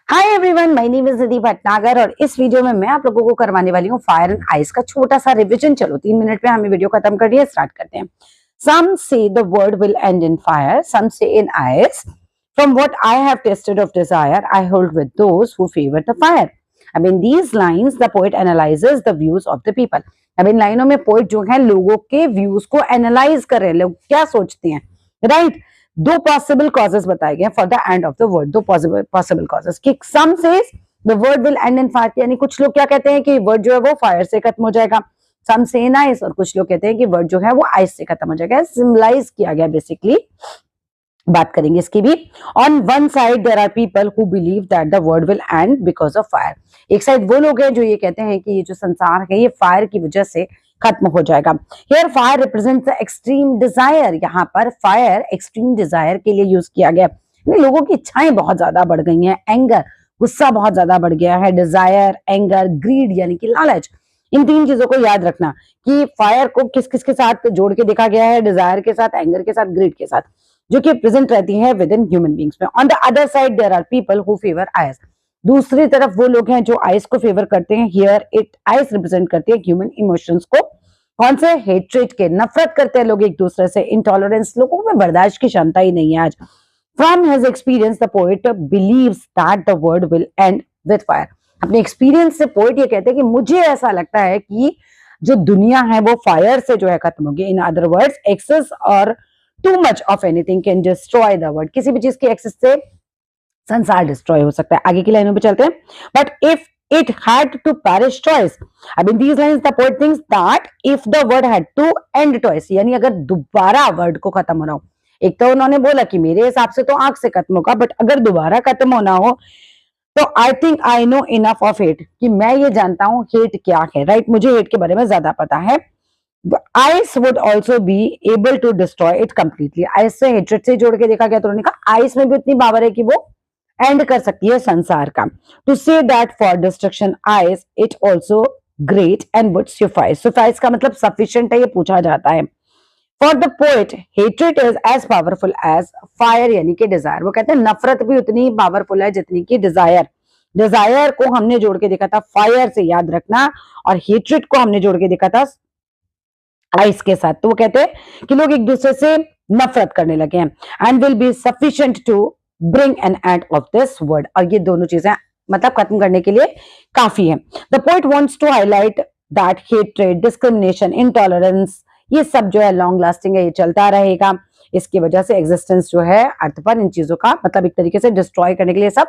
Hi everyone, my name is Nidhi Bhatnagar और इस video में मैं आप लोगों को करवाने वाली हूँ फायर एंड आइस का छोटा सा रिवीजन। चलो 3 मिनट में हमें वीडियो खत्म कर दिया, स्टार्ट करते हैं। Some say the world will end in fire, some say in ice. From what I have tasted of desire, I hold with those who favor the fire. अब इन these lines, the poet analyzes the views of the people. अब इन लाइनों में poet जो है लोगों के views को analyse कर रहे हैं, लोग क्या सोचते हैं, राइट। दो पॉसिबल कॉजेस बताए गए for the end of the world. दो पॉसिबल कॉजेस कि some says the world will end in fire, यानी कुछ लोग क्या कहते हैं कि वर्ड जो है वो फायर से खत्म हो जाएगा। सम से इन आइस, और कुछ लोग कहते हैं कि वर्ड जो है वो आइस से खत्म हो जाएगा। सिम्बलाइज किया गया बेसिकली, बात करेंगे इसकी भी। On one side there are people who believe that the world will end because of fire. एक साइड वो लोग हैं जो ये कहते हैं कि ये जो संसार है ये फायर की वजह से खत्म हो जाएगा। Here fire represents the extreme Dzire. यहाँ पर फायर एक्सट्रीम डिजायर के लिए यूज किया गया। लोगों की इच्छाएं बहुत ज्यादा बढ़ गई हैं, एंगर गुस्सा बहुत ज्यादा बढ़ गया है, डिजायर, एंगर, ग्रीड यानी कि लालच। इन तीन चीजों को याद रखना कि फायर को किस किस के साथ जोड़ के देखा गया है, डिजायर के साथ, एंगर के साथ, ग्रीड के साथ, जो कि प्रेजेंट रहती है विद इन ह्यूमन बींग्स में। On the other side there are people who favour ice. दूसरी तरफ वो लोग हैं जो आइस को फेवर करते हैं। हियर इट आइस रिप्रेजेंट करती है ह्यूमन इमोशंस को। कौन से? हेट्रेट के, नफरत करते हैं लोग एक दूसरे से। इंटॉलरेंस, लोगों में बर्दाश्त की क्षमता ही नहीं है आज। From his experience the poet believes that the world will and with fire. अपने एक्सपीरियंस से पोएट ये कहते हैं कि मुझे ऐसा लगता है कि जो दुनिया है वो फायर से जो है खत्म होगी। इन अदर वर्ड्स, एक्सेस और too much of anything can destroy the world. किसी भी चीज के एक्सेस से संसार डिस्ट्रॉय हो सकता है। आगे की लाइनों पे चलते हैं। But if it had to perish twice. अब in these lines the poet thinks that if the word had to end twice, यानी अगर दोबारा वर्ड को खत्म होना हो। एक तो उन्होंने बोला कि मेरे हिसाब से तो आंख से खत्म होगा, बट अगर दोबारा खत्म होना हो तो I think I know enough of hate, कि मैं ये जानता हूं हेट क्या है, राइट। मुझे हेट के बारे में ज्यादा पता है। Ice would also be able to destroy it completely. Ice से हेट्रेड से जोड़ के देखा गया तो उन्होंने कहा आइस में भी उतनी पावर है कि वो एंड कर सकती है संसार का। To say that for destruction ice it also great and would suffice. Suffice का मतलब सफिशिएंट है, ये पूछा जाता है। For the poet hatred is as powerful as fire, यानी कि डिजायर। वो कहते हैं नफरत भी उतनी पावरफुल है जितनी की डिजायर। डिजायर को हमने जोड़ के देखा था फायर से, याद रखना, और हेट्रेड को हमने जोड़ के देखा था आइस के साथ। तो वो कहते हैं कि लोग एक दूसरे से नफरत करने लगे हैं। And will be sufficient to bring an end of this word, और ये दोनों चीजें मतलब खत्म करने के लिए काफी है। The poet wants to highlight that hatred, discrimination, intolerance, ये सब जो है लॉन्ग लास्टिंग है, ये चलता रहेगा। इसकी वजह से एग्जिस्टेंस जो है अर्थ पर इन चीजों का मतलब एक तरीके से डिस्ट्रॉय करने के लिए सब